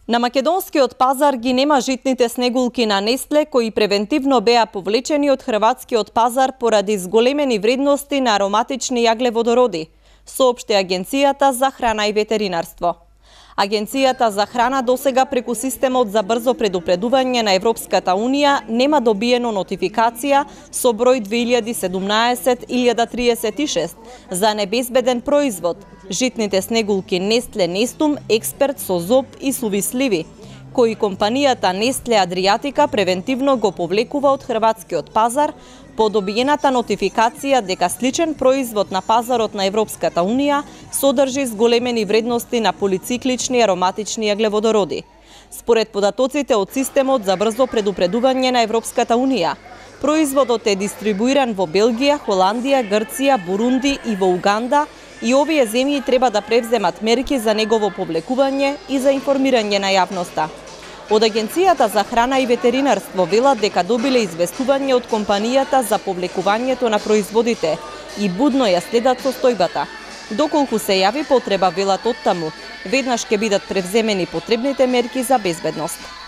На македонскиот пазар ги нема житните снегулки на Нестле, кои превентивно беа повлечени од хрватскиот пазар поради зголемени вредности на ароматични јаглеводороди, соопшти Агенцијата за храна и ветеринарство. Агенцијата за храна досега преку системот за брзо предупредување на Европската Унија нема добиено нотификација со број 2017-1036 за небезбеден производ, житните снегулки Нестле Нестум Експерт со зоб и сувисливи, кои компанијата Нестле Адриатика превентивно го повлекува од хрватскиот пазар по добиената нотификација дека сличен производ на пазарот на Европската Унија содржи зголемени вредности на полициклични ароматични јаглеводороди. Според податоците од системот за брзо предупредување на Европската Унија, производот е дистрибуиран во Белгија, Холандија, Грција, Бурунди и во Уганда, и овие земји треба да превземат мерки за негово повлекување и за информирање на јавноста. Од Агенцијата за храна и ветеринарство велат дека добиле известување од компанијата за повлекувањето на производите и будно ја следат состојбата. Доколку се јави потреба, велат оттаму, веднаш ќе бидат превземени потребните мерки за безбедност.